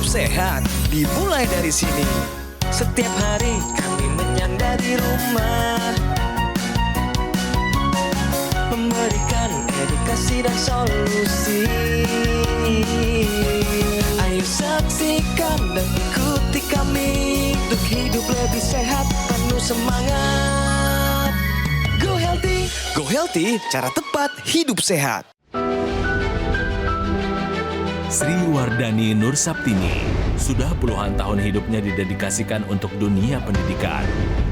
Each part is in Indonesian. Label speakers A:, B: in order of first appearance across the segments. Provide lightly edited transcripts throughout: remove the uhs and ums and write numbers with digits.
A: sehat dimulai dari sini. Setiap hari kami menyandari rumah, memberikan edukasi dan solusi. Ayo saksikan dan ikuti kami untuk hidup lebih sehat, penuh semangat. Go Healthy, cara tepat hidup sehat.
B: Sri Wardani Nursaptini sudah puluhan tahun hidupnya didedikasikan untuk dunia pendidikan.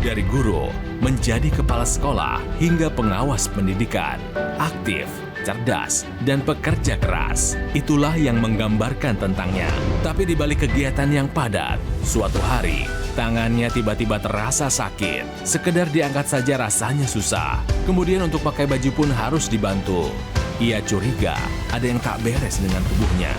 B: Dari guru, menjadi kepala sekolah, hingga pengawas pendidikan. Aktif, cerdas, dan pekerja keras. Itulah yang menggambarkan tentangnya. Tapi di balik kegiatan yang padat, suatu hari, tangannya tiba-tiba terasa sakit. Sekedar diangkat saja rasanya susah. Kemudian untuk pakai baju pun harus dibantu. Ia curiga ada yang tak beres dengan tubuhnya.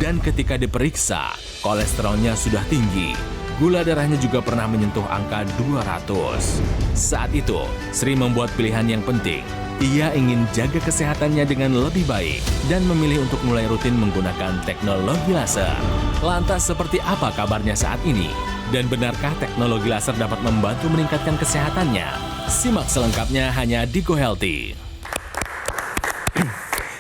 B: Dan ketika diperiksa, kolesterolnya sudah tinggi. Gula darahnya juga pernah menyentuh angka 200. Saat itu, Sri membuat pilihan yang penting. Ia ingin jaga kesehatannya dengan lebih baik dan memilih untuk mulai rutin menggunakan teknologi laser. Lantas seperti apa kabarnya saat ini? Dan benarkah teknologi laser dapat membantu meningkatkan kesehatannya? Simak selengkapnya hanya di Go Healthy.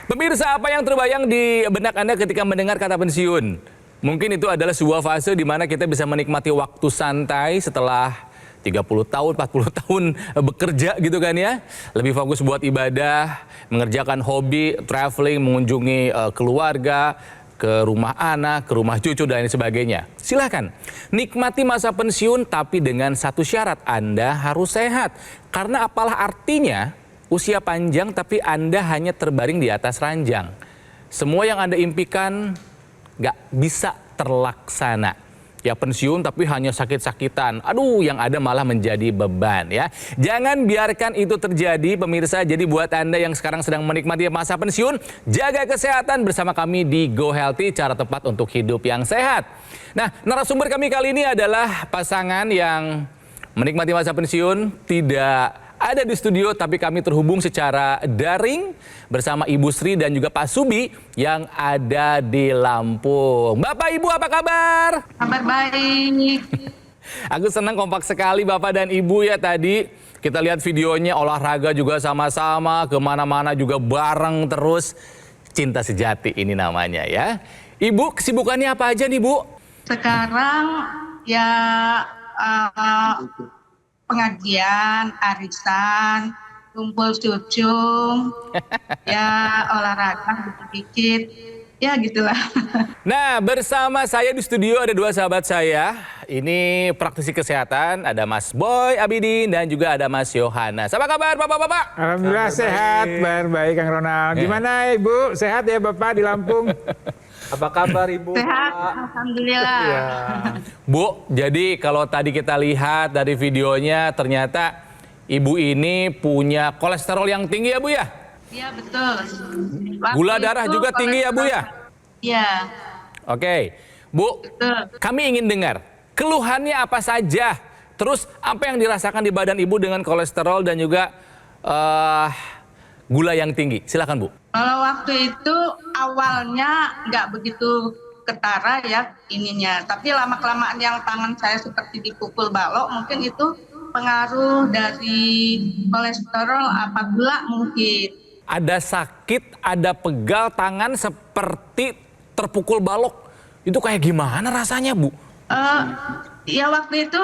C: Pemirsa, apa yang terbayang di benak Anda ketika mendengar kata pensiun? Mungkin itu adalah sebuah fase di mana kita bisa menikmati waktu santai setelah 30 tahun, 40 tahun bekerja gitu kan ya. Lebih fokus buat ibadah, mengerjakan hobi, traveling, mengunjungi keluarga, ke rumah anak, ke rumah cucu, dan lain sebagainya. Silahkan, nikmati masa pensiun tapi dengan satu syarat, Anda harus sehat. Karena apalah artinya usia panjang tapi Anda hanya terbaring di atas ranjang. Semua yang Anda impikan nggak bisa terlaksana. Ya pensiun tapi hanya sakit-sakitan. Aduh, yang ada malah menjadi beban ya. Jangan biarkan itu terjadi pemirsa. Jadi buat Anda yang sekarang sedang menikmati masa pensiun, jaga kesehatan bersama kami di Go Healthy, cara tepat untuk hidup yang sehat. Nah, narasumber kami kali ini adalah pasangan yang menikmati masa pensiun, tidak ada di studio, tapi kami terhubung secara daring bersama Ibu Sri dan juga Pak Subi yang ada di Lampung. Bapak Ibu, apa kabar?
D: Kabar baik.
C: Aku senang kompak sekali Bapak dan Ibu ya tadi. Kita lihat videonya, olahraga juga sama-sama, kemana-mana juga bareng terus. Cinta sejati ini namanya ya. Ibu, kesibukannya apa aja nih Bu?
D: Sekarang ya pengajian, arisan, kumpul cucung, ya olahraga dikit-dikit, ya gitulah.
C: Nah, bersama saya di studio ada dua sahabat saya. Ini praktisi kesehatan, ada Mas Boy Abidin dan juga ada Mas Yohanes. Apa kabar Bapak-Bapak?
E: Alhamdulillah sehat, baik Kang Ronald. Gimana Ibu? Sehat ya Bapak di Lampung?
F: Apa kabar Ibu?
D: Sehat, alhamdulillah.
F: Ya.
C: Bu, jadi kalau tadi kita lihat dari videonya ternyata Ibu ini punya kolesterol yang tinggi ya Bu ya?
D: Iya betul.
C: Gula darah juga tinggi ya Bu ya?
D: Iya.
C: Oke, Bu,
D: Betul.
C: kami ingin dengar keluhannya apa saja. Terus apa yang dirasakan di badan Ibu dengan kolesterol dan juga gula yang tinggi? Silakan Bu.
D: Kalau waktu itu awalnya nggak begitu ketara ya ininya, tapi lama-kelamaan yang tangan saya seperti dipukul balok, mungkin itu pengaruh dari kolesterol apa gula mungkin.
C: Ada sakit, ada pegal tangan seperti terpukul balok. Itu kayak gimana rasanya Bu?
D: Ya waktu itu,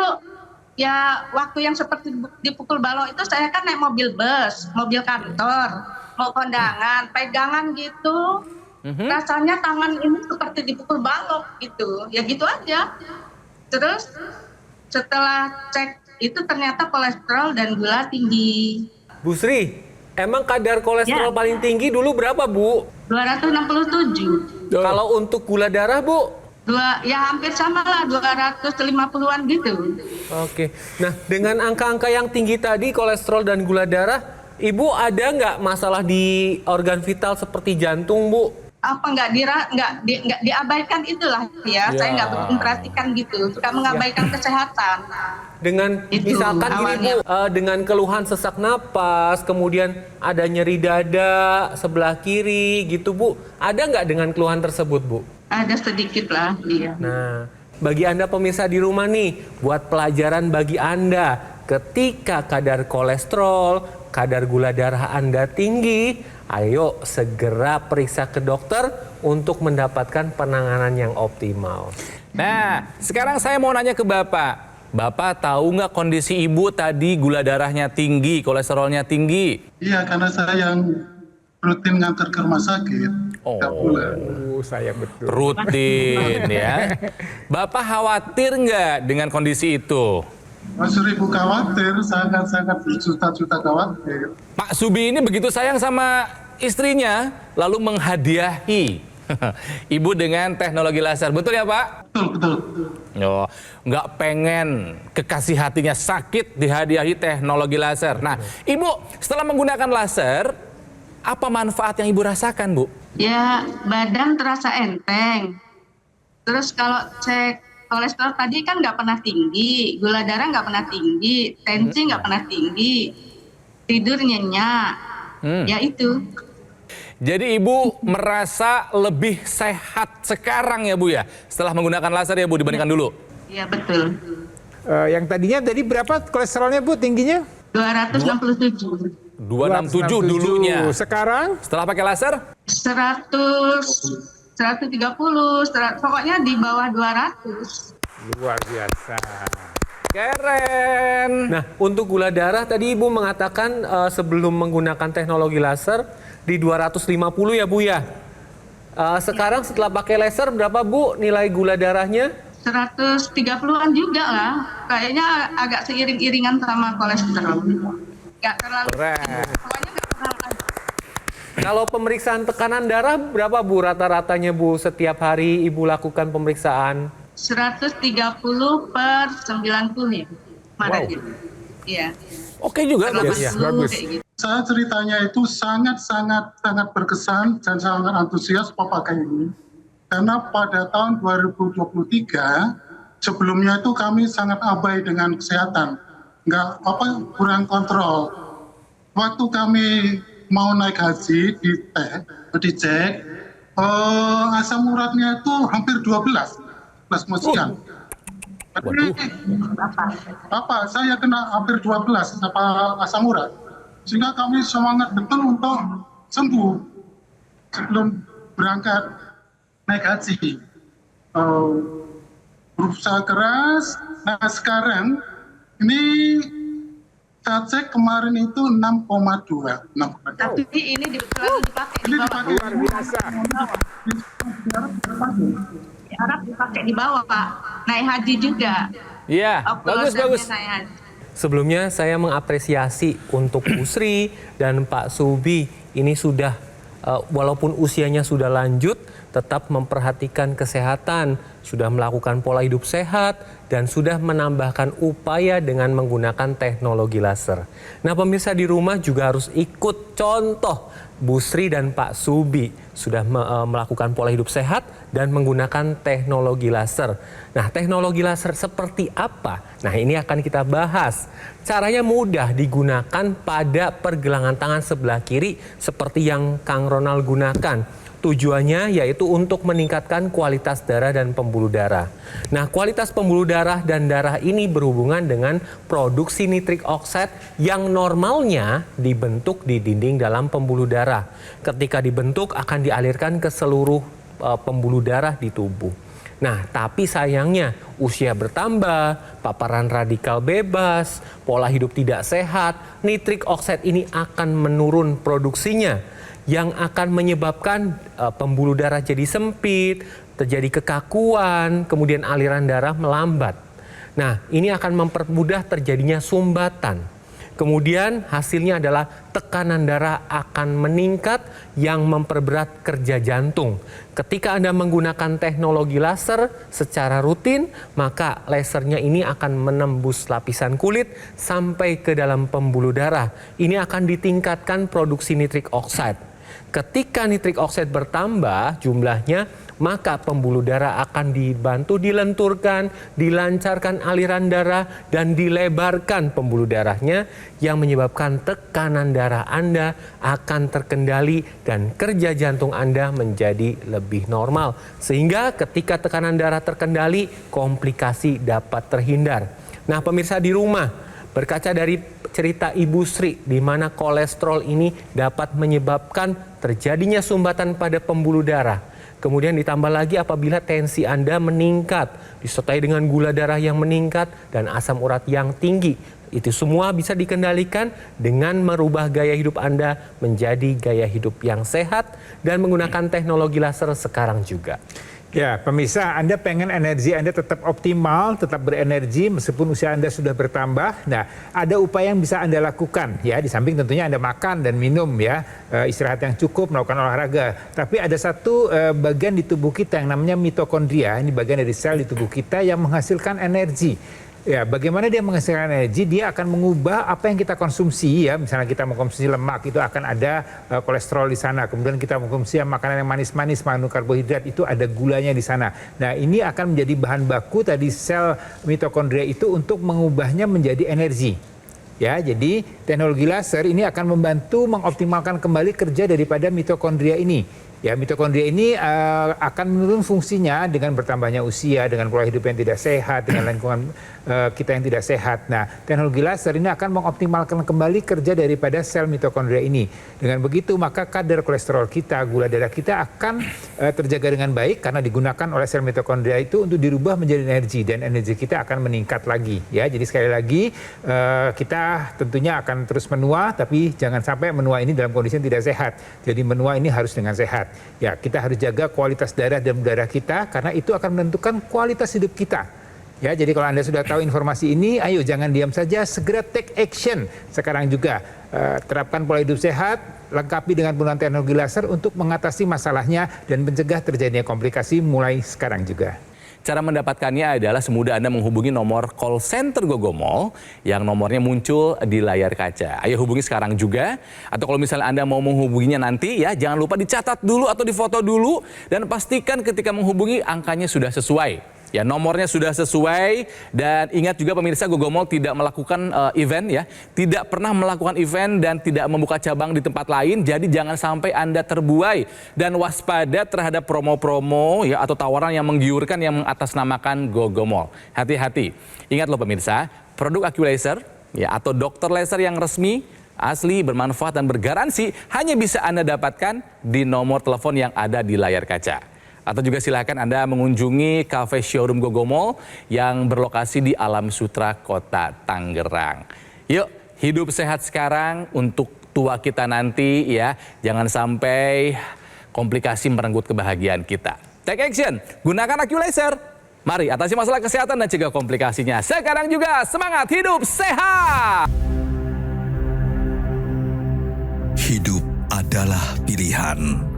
D: ya waktu yang seperti dipukul balok itu saya kan naik mobil bus, mobil kantor, mau kondangan, pegangan gitu. Rasanya tangan ini seperti dipukul balok gitu, ya gitu aja. Terus setelah cek itu ternyata kolesterol dan gula tinggi.
F: Bu Sri, emang kadar kolesterol
D: Ya.
F: paling tinggi dulu berapa Bu?
D: 267.
F: Kalau untuk gula darah Bu?
D: Ya hampir sama lah, 250-an gitu.
F: Oke, nah dengan angka-angka yang tinggi tadi kolesterol dan gula darah, Ibu ada nggak masalah di organ vital seperti jantung Bu?
D: nggak diabaikan itulah ya. Saya nggak begitu memperhatikan gitu, suka mengabaikan kesehatan.
F: Dengan
D: Itu
F: misalkan gini Bu, dengan keluhan sesak napas, kemudian ada nyeri dada sebelah kiri gitu Bu, ada nggak dengan keluhan tersebut Bu?
D: Ada sedikit lah, iya.
F: Nah, bagi Anda pemirsa di rumah nih, buat pelajaran bagi Anda, ketika kadar kolesterol, kadar gula darah Anda tinggi, ayo segera periksa ke dokter untuk mendapatkan penanganan yang optimal.
C: Nah, sekarang saya mau nanya ke Bapak. Bapak tahu nggak kondisi ibu tadi gula darahnya tinggi, kolesterolnya tinggi?
G: Iya, karena saya yang rutin nganter ke rumah sakit. Tiap bulan.
E: Saya betul.
C: Rutin ya. Bapak khawatir nggak dengan kondisi itu?
G: Mas Ribu khawatir, sangat-sangat berjuta-juta khawatir.
C: Pak Subi ini begitu sayang sama istrinya, lalu menghadiahi ibu dengan teknologi laser. Betul ya Pak?
G: Betul.
C: Oh, nggak pengen kekasih hatinya sakit dihadiahi teknologi laser. Nah, ibu setelah menggunakan laser, apa manfaat yang ibu rasakan, Bu?
D: Ya, badan terasa enteng. Terus kalau cek kolesterol tadi kan nggak pernah tinggi, gula darah nggak pernah tinggi, tensi nggak pernah tinggi, tidur nyenyak, ya itu.
C: Jadi ibu merasa lebih sehat sekarang ya Bu ya? Setelah menggunakan laser ya Bu dibandingkan dulu?
D: Iya betul.
E: Yang tadinya tadi berapa kolesterolnya Bu tingginya?
D: 267.
C: 267 dulunya.
E: Sekarang?
C: Setelah pakai laser?
D: 130, pokoknya di bawah 200.
E: Luar biasa.
C: Keren.
F: Nah, untuk gula darah tadi Ibu mengatakan sebelum menggunakan teknologi laser di 250 ya Bu ya. Sekarang setelah pakai laser berapa Bu nilai gula darahnya?
D: 130-an juga lah. Kayaknya agak seiring-iringan sama kolesterol. Nggak terlalu.
C: Keren.
D: Pokoknya nggak terlalu.
F: Kalau pemeriksaan tekanan darah berapa Bu rata-ratanya Bu setiap hari Ibu lakukan pemeriksaan?
D: 130/90 ya. Mana gitu. Iya.
C: Oke juga.
E: Bagus.
D: Kayak gitu.
G: Saya ceritanya itu sangat berkesan dan sangat antusias pakai ini. Karena pada tahun 2023, sebelumnya itu kami sangat abai dengan kesehatan. Kurang kontrol. Waktu kami mau naik haji, dicek, asam uratnya itu hampir 12 sekian. Bapak, saya kena hampir 12 asam urat. Sehingga kami semangat betul untuk sembuh sebelum berangkat naik haji. Berusaha keras. Nah sekarang ini saya cek kemarin itu 6,2.
D: Tapi ini selalu dipakai di bawah.
E: Luar biasa.
D: Di Arab dipakai di bawah Pak. Naik haji juga.
C: Iya, bagus.
D: Naik haji.
F: Sebelumnya saya mengapresiasi untuk Bu Sri dan Pak Subi ini sudah walaupun usianya sudah lanjut tetap memperhatikan kesehatan, sudah melakukan pola hidup sehat dan sudah menambahkan upaya dengan menggunakan teknologi laser. Nah, pemirsa di rumah juga harus ikut contoh Bu Sri dan Pak Subi sudah melakukan pola hidup sehat dan menggunakan teknologi laser. Nah, teknologi laser seperti apa? Nah, ini akan kita bahas. Caranya mudah, digunakan pada pergelangan tangan sebelah kiri seperti yang Kang Ronald gunakan. Tujuannya yaitu untuk meningkatkan kualitas darah dan pembuluh darah. Nah, kualitas pembuluh darah dan darah ini berhubungan dengan produksi nitrik oxide yang normalnya dibentuk di dinding dalam pembuluh darah. Ketika dibentuk akan dialirkan ke seluruh pembuluh darah di tubuh. Nah, tapi sayangnya usia bertambah, paparan radikal bebas, pola hidup tidak sehat, nitrik oxide ini akan menurun produksinya, yang akan menyebabkan pembuluh darah jadi sempit, terjadi kekakuan, kemudian aliran darah melambat. Nah, ini akan mempermudah terjadinya sumbatan. Kemudian hasilnya adalah tekanan darah akan meningkat yang memperberat kerja jantung. Ketika Anda menggunakan teknologi laser secara rutin, maka lasernya ini akan menembus lapisan kulit sampai ke dalam pembuluh darah. Ini akan ditingkatkan produksi nitrik oxide. Ketika nitrik oksid bertambah jumlahnya, maka pembuluh darah akan dibantu dilenturkan, dilancarkan aliran darah, dan dilebarkan pembuluh darahnya yang menyebabkan tekanan darah Anda akan terkendali dan kerja jantung Anda menjadi lebih normal. Sehingga ketika tekanan darah terkendali, komplikasi dapat terhindar. Nah, pemirsa di rumah, berkaca dari cerita Ibu Sri di mana kolesterol ini dapat menyebabkan terjadinya sumbatan pada pembuluh darah. Kemudian ditambah lagi apabila tensi Anda meningkat, disertai dengan gula darah yang meningkat dan asam urat yang tinggi. Itu semua bisa dikendalikan dengan merubah gaya hidup Anda menjadi gaya hidup yang sehat dan menggunakan teknologi laser sekarang juga.
E: Ya, pemirsa, Anda pengen energi Anda tetap optimal, tetap berenergi meskipun usia Anda sudah bertambah. Nah, ada upaya yang bisa Anda lakukan ya, di samping tentunya Anda makan dan minum ya, istirahat yang cukup, melakukan olahraga. Tapi ada satu bagian di tubuh kita yang namanya mitokondria, ini bagian dari sel di tubuh kita yang menghasilkan energi. Ya, bagaimana dia menghasilkan energi? Dia akan mengubah apa yang kita konsumsi ya. Misalnya kita mengkonsumsi lemak, itu akan ada kolesterol di sana. Kemudian kita mengkonsumsi makanan yang manis-manis, mengandung karbohidrat, itu ada gulanya di sana. Nah, ini akan menjadi bahan baku tadi sel mitokondria itu untuk mengubahnya menjadi energi. Ya, jadi teknologi laser ini akan membantu mengoptimalkan kembali kerja daripada mitokondria ini. Ya, mitokondria ini akan menurun fungsinya dengan bertambahnya usia, dengan pola hidup yang tidak sehat, dengan lingkungan kita yang tidak sehat. Nah, teknologi laser ini akan mengoptimalkan kembali kerja daripada sel mitokondria ini. Dengan begitu, maka kadar kolesterol kita, gula darah kita akan terjaga dengan baik karena digunakan oleh sel mitokondria itu untuk dirubah menjadi energi, dan energi kita akan meningkat lagi. Ya, jadi sekali lagi kita tentunya akan terus menua, tapi jangan sampai menua ini dalam kondisi yang tidak sehat. Jadi menua ini harus dengan sehat. Ya, kita harus jaga kualitas darah dan udara kita karena itu akan menentukan kualitas hidup kita. Ya, jadi kalau Anda sudah tahu informasi ini, ayo jangan diam saja, segera take action. Sekarang juga terapkan pola hidup sehat, lengkapi dengan penggunaan teknologi laser untuk mengatasi masalahnya dan mencegah terjadinya komplikasi mulai sekarang juga.
C: Cara mendapatkannya adalah semudah Anda menghubungi nomor call center Gogomall yang nomornya muncul di layar kaca. Ayo hubungi sekarang juga. Atau kalau misalnya Anda mau menghubunginya nanti ya, jangan lupa dicatat dulu atau difoto dulu. Dan pastikan ketika menghubungi angkanya sudah sesuai. Ya, nomornya sudah sesuai. Dan ingat juga pemirsa, Gogomall tidak melakukan event ya. Tidak pernah melakukan event dan tidak membuka cabang di tempat lain. Jadi jangan sampai Anda terbuai. Dan waspada terhadap promo-promo ya atau tawaran yang menggiurkan yang mengatasnamakan Gogomall. Hati-hati. Ingat loh pemirsa, produk AccuLaser ya atau dokter laser yang resmi, asli, bermanfaat dan bergaransi hanya bisa Anda dapatkan di nomor telepon yang ada di layar kaca. Atau juga silakan Anda mengunjungi cafe showroom Gogomall yang berlokasi di Alam Sutra, Kota Tangerang. Yuk, hidup sehat sekarang untuk tua kita nanti ya. Jangan sampai komplikasi merenggut kebahagiaan kita. Take action, gunakan AccuLaser. Mari atasi masalah kesehatan dan cegah komplikasinya. Sekarang juga semangat hidup sehat.
H: Hidup adalah pilihan.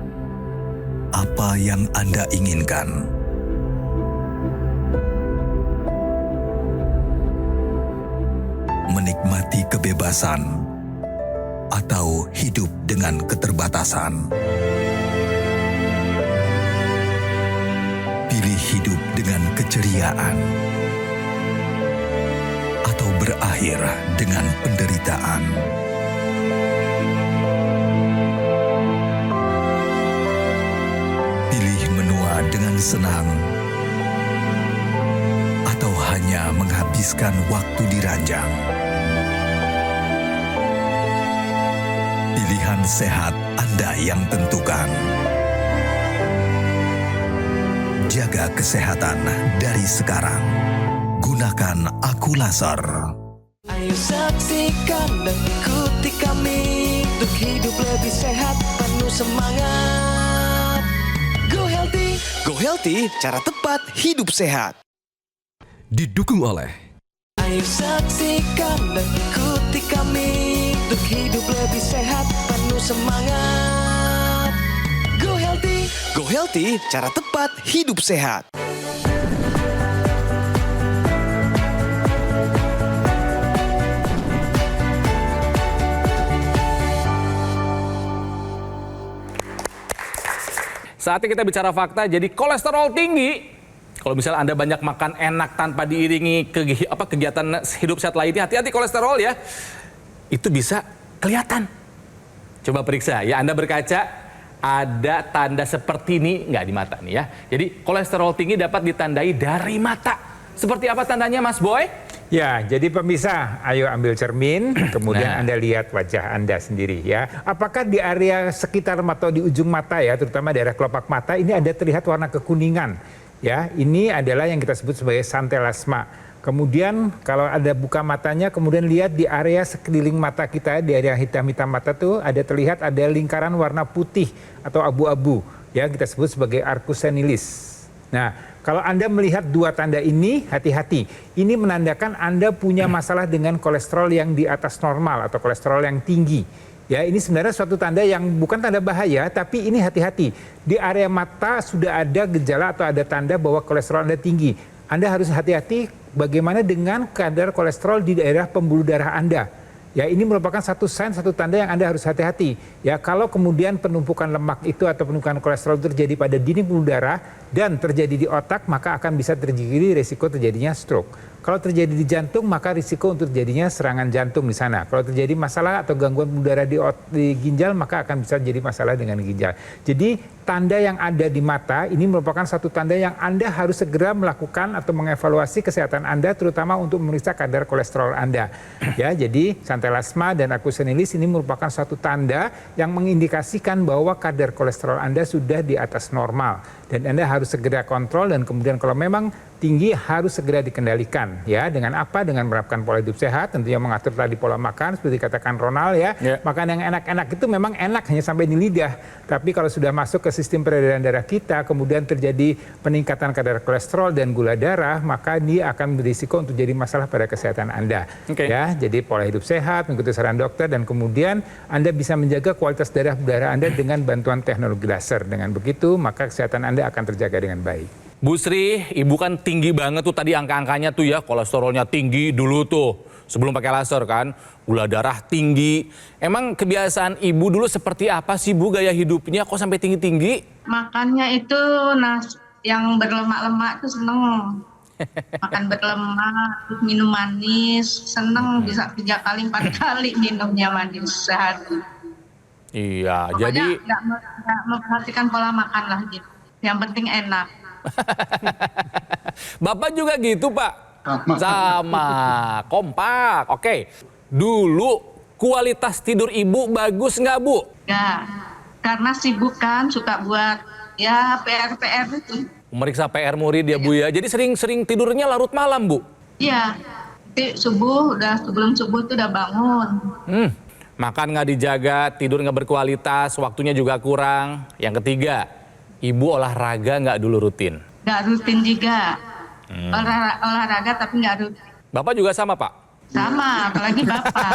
H: Apa yang Anda inginkan? Menikmati kebebasan atau hidup dengan keterbatasan? Pilih hidup dengan keceriaan atau berakhir dengan penderitaan? Dengan senang atau hanya menghabiskan waktu di ranjang. Pilihan sehat Anda yang tentukan. Jaga kesehatan dari sekarang. Gunakan AccuLaser.
A: Ayo saksikan dan ikuti kami untuk hidup lebih sehat, penuh semangat. Go Healthy, cara tepat hidup sehat.
H: Didukung oleh
A: Ayo saksikan dan ikuti kami untuk hidup lebih sehat, penuh semangat. Go Healthy, cara tepat hidup sehat.
C: saatnya kita bicara fakta. Jadi kolesterol tinggi, kalau misalnya Anda banyak makan enak tanpa diiringi kegiatan hidup sehat lainnya, hati-hati kolesterol ya. Itu bisa kelihatan. Coba periksa ya, Anda berkaca, ada tanda seperti ini nggak di mata nih ya. Jadi kolesterol tinggi dapat ditandai dari mata. Seperti apa tandanya Mas Boy?
E: Ya, jadi pemirsa, ayo ambil cermin, kemudian Anda lihat wajah Anda sendiri ya. Apakah di area sekitar mata, di ujung mata ya, terutama daerah kelopak mata, ini ada terlihat warna kekuningan. Ya, ini adalah yang kita sebut sebagai santelasma. Kemudian kalau ada buka matanya, kemudian lihat di area sekeliling mata kita, di area hitam-hitam mata tuh ada terlihat ada lingkaran warna putih atau abu-abu, ya kita sebut sebagai arcus senilis. Nah, kalau Anda melihat dua tanda ini, hati-hati. Ini menandakan Anda punya masalah dengan kolesterol yang di atas normal atau kolesterol yang tinggi. Ya, ini sebenarnya suatu tanda yang bukan tanda bahaya, tapi ini hati-hati. Di area mata sudah ada gejala atau ada tanda bahwa kolesterol Anda tinggi. Anda harus hati-hati bagaimana dengan kadar kolesterol di daerah pembuluh darah Anda. Ya, ini merupakan satu sign, satu tanda yang Anda harus hati-hati. Ya, kalau kemudian penumpukan lemak itu atau penumpukan kolesterol terjadi pada dinding pembuluh darah dan terjadi di otak, maka akan bisa terjadi risiko terjadinya stroke. Kalau terjadi di jantung, maka risiko untuk terjadinya serangan jantung di sana. Kalau terjadi masalah atau gangguan pembuluh darah di ginjal, maka akan bisa jadi masalah dengan ginjal. Jadi tanda yang ada di mata ini merupakan satu tanda yang Anda harus segera melakukan atau mengevaluasi kesehatan Anda, terutama untuk memeriksa kadar kolesterol Anda. Ya, jadi santelasma dan arcus senilis ini merupakan satu tanda yang mengindikasikan bahwa kadar kolesterol Anda sudah di atas normal. Dan Anda harus segera kontrol, dan kemudian kalau memang tinggi harus segera dikendalikan. Ya, dengan apa? Dengan menerapkan pola hidup sehat, tentunya mengatur tadi pola makan seperti katakan Ronald ya. Makan yang enak-enak itu memang enak hanya sampai di lidah. Tapi kalau sudah masuk ke sistem peredaran darah kita, kemudian terjadi peningkatan kadar kolesterol dan gula darah, maka ini akan berisiko untuk jadi masalah pada kesehatan Anda. Ya, jadi pola hidup sehat, mengikuti saran dokter, dan kemudian Anda bisa menjaga kualitas darah Anda dengan bantuan teknologi laser. Dengan begitu, maka kesehatan Anda akan terjaga dengan baik.
C: Bu Sri, Ibu kan tinggi banget tuh tadi angka-angkanya tuh ya, kolesterolnya tinggi dulu tuh sebelum pakai laser kan, gula darah tinggi. Emang kebiasaan Ibu dulu seperti apa sih Bu, gaya hidupnya kok sampai tinggi-tinggi?
D: Makannya itu yang berlemak-lemak itu seneng. Makan berlemak, terus minum manis, seneng bisa 3 kali 4 kali minumnya manis sehari.
C: Iya,
D: Pokoknya
C: jadi
D: nggak memperhatikan pola makan lah gitu. Yang penting enak.
C: Bapak juga gitu Pak? Sama, kompak. Oke, dulu kualitas tidur Ibu bagus nggak Bu?
D: Ya, karena sibuk kan, suka buat ya PR-PR itu.
C: Meriksa PR murid ya Bu ya, jadi sering tidurnya larut malam Bu?
D: Iya, sebelum subuh tuh udah bangun.
C: Makan nggak dijaga, tidur nggak berkualitas, waktunya juga kurang. Yang ketiga, Ibu olahraga nggak dulu rutin?
D: Nggak rutin juga. Olahraga tapi nggak rutin.
C: Bapak juga sama Pak?
D: Sama, apalagi Bapak.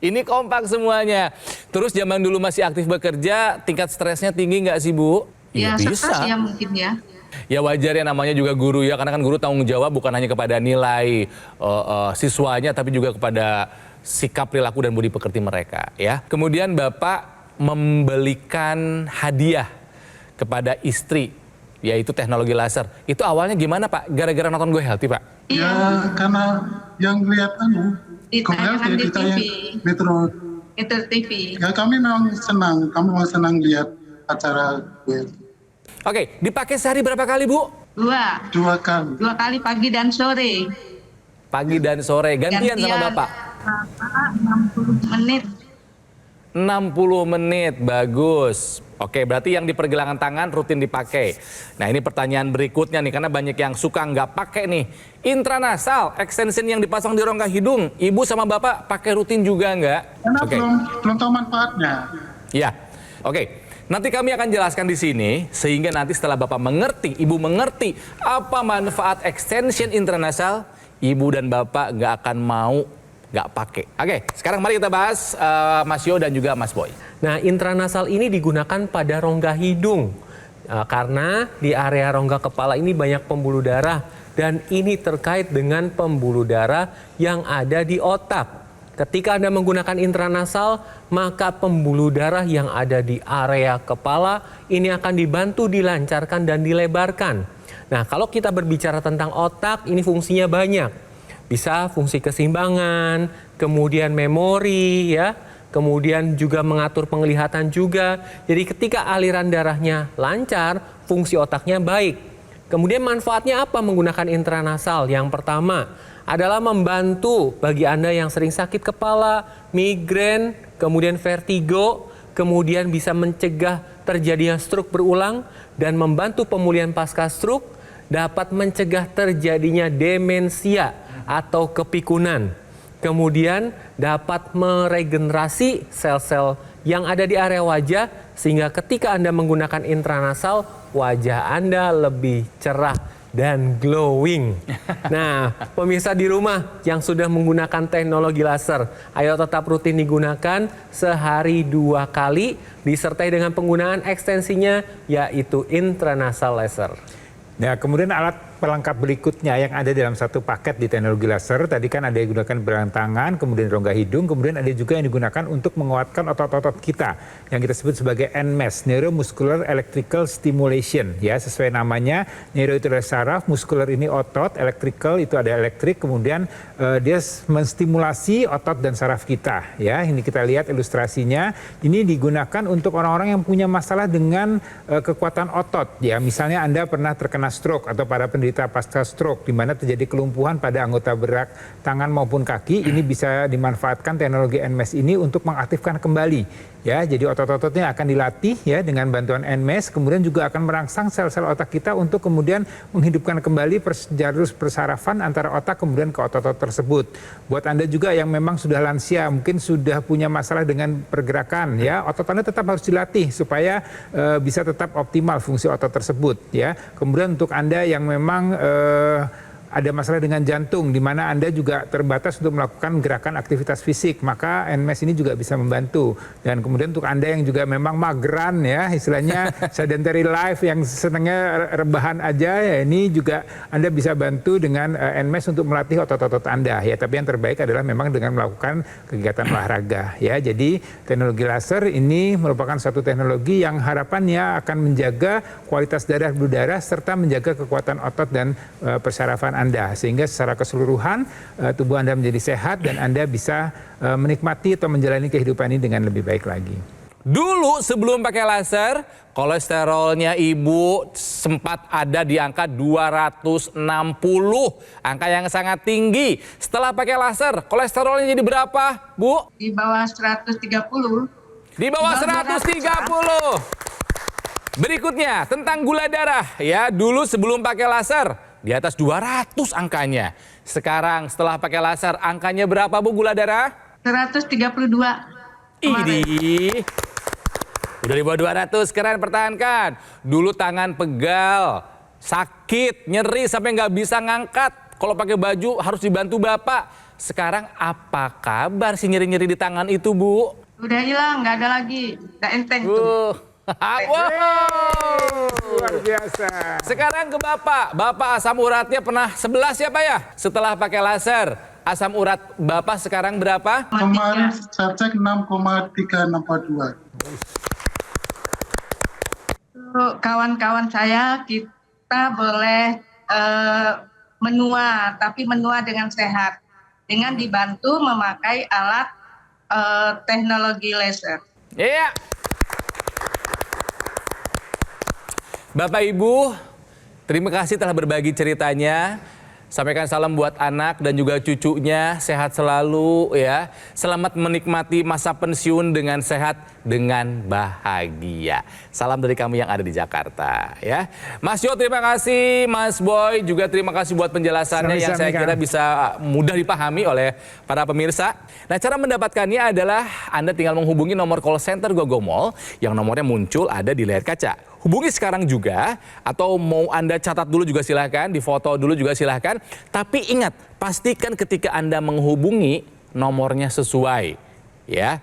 C: Ini kompak semuanya. Terus zaman dulu masih aktif bekerja, tingkat stresnya tinggi nggak sih Bu?
D: Ya,
C: bisa.
D: stres ya mungkin ya.
C: Ya wajar ya, namanya juga guru ya, karena kan guru tanggung jawab bukan hanya kepada nilai siswanya, tapi juga kepada sikap, perilaku, dan budi pekerti mereka ya. Kemudian Bapak membelikan hadiah kepada istri, yaitu teknologi laser. Itu awalnya gimana Pak? Gara-gara nonton Go Healthy Pak?
G: Ya, karena yang lihat Go Healthy
D: di
G: kita
D: TV.
G: yang Metro
D: TV.
G: Ya, kami memang senang lihat acara Go Healthy.
C: Oke, dipakai sehari berapa kali Bu?
D: 2
G: kali.
D: 2 kali pagi dan sore.
C: Pagi dan sore, gantian sama Bapak?
D: 60 menit.
C: 60 menit, bagus. Oke, berarti yang di pergelangan tangan rutin dipakai. Nah, ini pertanyaan berikutnya nih, karena banyak yang suka nggak pakai nih. Intranasal, extension yang dipasang di rongga hidung, Ibu sama Bapak pakai rutin juga nggak?
G: Karena belum tahu manfaatnya.
C: Ya, oke. Nanti kami akan jelaskan di sini, sehingga nanti setelah Bapak mengerti, Ibu mengerti apa manfaat extension intranasal, Ibu dan Bapak nggak akan mau nggak pakai. Oke, sekarang mari kita bahas Mas Yo dan juga Mas Boy.
F: Nah, intranasal ini digunakan pada rongga hidung karena di area rongga kepala ini banyak pembuluh darah, dan ini terkait dengan pembuluh darah yang ada di otak. Ketika Anda menggunakan intranasal, maka pembuluh darah yang ada di area kepala ini akan dibantu dilancarkan dan dilebarkan. Nah, kalau kita berbicara tentang otak, ini fungsinya banyak. Bisa fungsi keseimbangan, kemudian memori, ya, kemudian juga mengatur penglihatan juga. Jadi ketika aliran darahnya lancar, fungsi otaknya baik. Kemudian manfaatnya apa menggunakan intranasal? Yang pertama adalah membantu bagi Anda yang sering sakit kepala, migrain, kemudian vertigo, kemudian bisa mencegah terjadinya stroke berulang dan membantu pemulihan pasca stroke, dapat mencegah terjadinya demensia atau kepikunan. Kemudian dapat meregenerasi sel-sel yang ada di area wajah sehingga ketika Anda menggunakan intranasal, wajah Anda lebih cerah dan glowing. Nah, pemirsa di rumah yang sudah menggunakan teknologi laser, ayo tetap rutin digunakan sehari 2 kali disertai dengan penggunaan ekstensinya yaitu intranasal laser.
E: Nah, kemudian alat pelengkap berikutnya yang ada dalam satu paket di teknologi laser, tadi kan ada yang digunakan belakang tangan, kemudian rongga hidung, kemudian ada juga yang digunakan untuk menguatkan otot-otot kita, yang kita sebut sebagai NMES, Neuromuscular Electrical Stimulation. Ya, sesuai namanya, neuro itu adalah saraf, muscular ini otot, electrical itu ada elektrik, kemudian dia menstimulasi otot dan saraf kita. Ya, ini kita lihat ilustrasinya, ini digunakan untuk orang-orang yang punya masalah dengan kekuatan otot. Ya, misalnya Anda pernah terkena stroke atau para penderita pasca stroke di mana terjadi kelumpuhan pada anggota gerak tangan maupun kaki, ini bisa dimanfaatkan teknologi NMES ini untuk mengaktifkan kembali. Ya, jadi otot-ototnya akan dilatih ya dengan bantuan NMES, kemudian juga akan merangsang sel-sel otak kita untuk kemudian menghidupkan kembali jalur persarafan antara otak kemudian ke otot-otot tersebut. Buat Anda juga yang memang sudah lansia, mungkin sudah punya masalah dengan pergerakan, ya, otot Anda tetap harus dilatih supaya bisa tetap optimal fungsi otot tersebut. Ya, kemudian untuk Anda yang memang ada masalah dengan jantung, di mana Anda juga terbatas untuk melakukan gerakan aktivitas fisik, maka NMES ini juga bisa membantu. Dan kemudian untuk Anda yang juga memang mageran, ya, istilahnya sedentary life, yang senangnya rebahan aja, ya, ini juga Anda bisa bantu dengan NMES untuk melatih otot-otot Anda. Ya, tapi yang terbaik adalah memang dengan melakukan kegiatan olahraga. Ya, jadi teknologi laser ini merupakan satu teknologi yang harapannya akan menjaga kualitas darah berdarah serta menjaga kekuatan otot dan persarafan Anda, sehingga secara keseluruhan tubuh Anda menjadi sehat dan Anda bisa menikmati atau menjalani kehidupan ini dengan lebih baik lagi.
C: Dulu sebelum pakai laser, kolesterolnya ibu sempat ada di angka 260, angka yang sangat tinggi. Setelah pakai laser, kolesterolnya jadi berapa, Bu?
D: Di bawah 130.
C: Di bawah 130. Berikutnya tentang gula darah, ya, dulu sebelum pakai laser di atas 200 angkanya. Sekarang setelah pakai laser angkanya berapa, Bu, gula darah?
D: 132.
C: Ini udah di bawah 200, keren, pertahankan. Dulu tangan pegal, sakit, nyeri sampai nggak bisa ngangkat. Kalau pakai baju harus dibantu bapak. Sekarang apa kabar si nyeri-nyeri di tangan itu, Bu?
D: Udah hilang, nggak ada lagi. Nggak enteng tuh.
C: Wow.
E: Luar biasa.
C: Sekarang ke Bapak. Bapak asam uratnya pernah 11 ya, Pak, ya? Setelah pakai laser, asam urat Bapak sekarang berapa?
G: Kemarin saya cek 6,362.
D: Kawan-kawan saya, kita boleh menua, tapi menua dengan sehat. Dengan dibantu memakai alat teknologi laser.
C: Iya. Bapak Ibu, terima kasih telah berbagi ceritanya. Sampaikan salam buat anak dan juga cucunya, sehat selalu ya. Selamat menikmati masa pensiun dengan sehat, dengan bahagia. Salam dari kami yang ada di Jakarta ya. Mas Jo terima kasih, Mas Boy juga terima kasih buat penjelasannya yang saya kira bisa mudah dipahami oleh para pemirsa. Nah, cara mendapatkannya adalah Anda tinggal menghubungi nomor call center Gogomall yang nomornya muncul ada di layar kaca. Hubungi sekarang juga, atau mau Anda catat dulu juga silahkan, difoto dulu juga silahkan. Tapi ingat, pastikan ketika Anda menghubungi nomornya sesuai. Ya.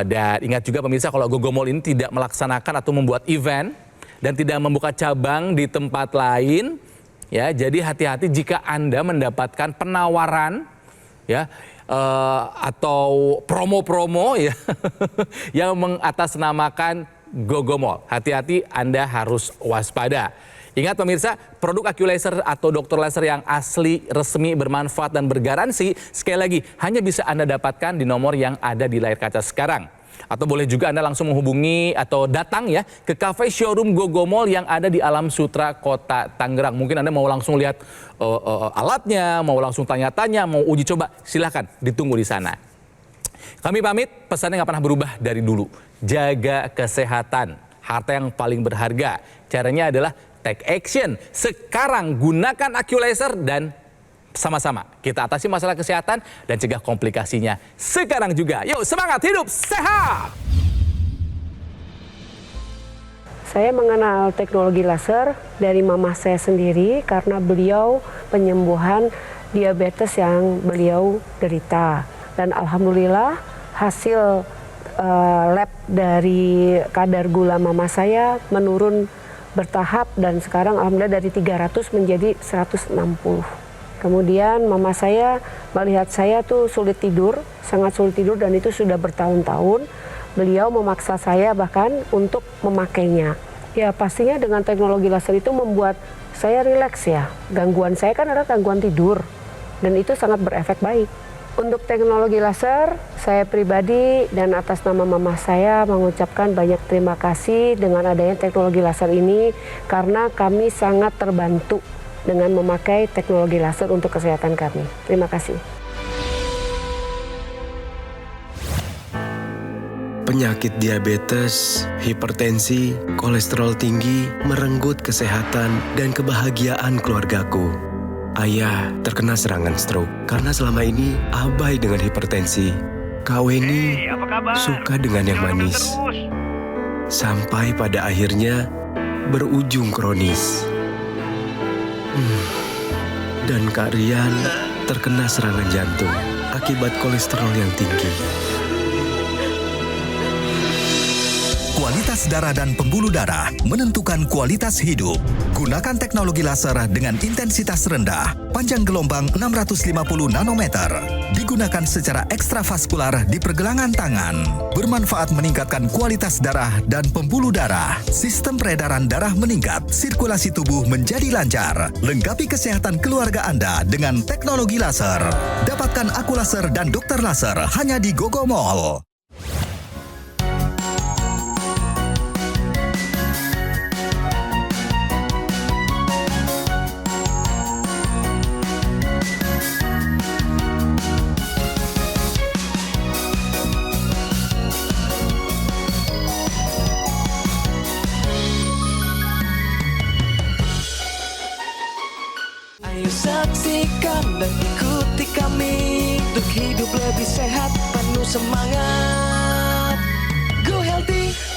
C: Dan ingat juga pemirsa, kalau Gogomall ini tidak melaksanakan atau membuat event dan tidak membuka cabang di tempat lain. Ya, jadi hati-hati jika Anda mendapatkan penawaran, ya, atau promo-promo ya yang mengatasnamakan Gogomol. Hati-hati, Anda harus waspada. Ingat pemirsa, produk AccuLaser atau dokter laser yang asli, resmi, bermanfaat dan bergaransi sekali lagi hanya bisa Anda dapatkan di nomor yang ada di layar kaca sekarang. Atau boleh juga Anda langsung menghubungi atau datang ya ke cafe showroom Gogomol yang ada di Alam Sutra, Kota Tangerang. Mungkin Anda mau langsung lihat alatnya, mau langsung tanya-tanya, mau uji coba, silahkan ditunggu di sana. Kami pamit, pesannya nggak pernah berubah dari dulu. Jaga kesehatan, harta yang paling berharga. Caranya adalah take action. Sekarang gunakan AccuLaser dan sama-sama kita atasi masalah kesehatan dan cegah komplikasinya sekarang juga. Yuk, semangat hidup sehat!
I: Saya mengenal teknologi laser dari mama saya sendiri karena beliau penyembuhan diabetes yang beliau derita. Dan alhamdulillah hasil lab dari kadar gula mama saya menurun bertahap dan sekarang alhamdulillah dari 300 menjadi 160. Kemudian mama saya melihat saya tuh sulit tidur, sangat sulit tidur dan itu sudah bertahun-tahun. Beliau memaksa saya bahkan untuk memakainya. Ya pastinya dengan teknologi laser itu membuat saya rileks ya. Gangguan saya kan adalah gangguan tidur dan itu sangat berefek baik. Untuk teknologi laser, saya pribadi dan atas nama mama saya mengucapkan banyak terima kasih dengan adanya teknologi laser ini karena kami sangat terbantu dengan memakai teknologi laser untuk kesehatan kami. Terima kasih.
J: Penyakit diabetes, hipertensi, kolesterol tinggi merenggut kesehatan dan kebahagiaan keluargaku. Ayah terkena serangan stroke karena selama ini abai dengan hipertensi. Kak Weni suka dengan yang manis. Sampai pada akhirnya berujung kronis. Dan Kak Rian terkena serangan jantung akibat kolesterol yang tinggi.
H: Kualitas darah dan pembuluh darah menentukan kualitas hidup. Gunakan teknologi laser dengan intensitas rendah, panjang gelombang 650 nanometer. Digunakan secara ekstravaskular di pergelangan tangan. Bermanfaat meningkatkan kualitas darah dan pembuluh darah. Sistem peredaran darah meningkat, sirkulasi tubuh menjadi lancar. Lengkapi kesehatan keluarga Anda dengan teknologi laser. Dapatkan AccuLaser dan dokter laser hanya di Gogomol.
A: Ayo saksikan dan ikuti kami untuk hidup lebih sehat, penuh semangat.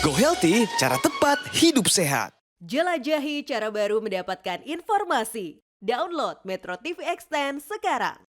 A: Go Healthy, cara tepat hidup sehat.
K: Jelajahi cara baru mendapatkan informasi. Download Metro TV Extend sekarang.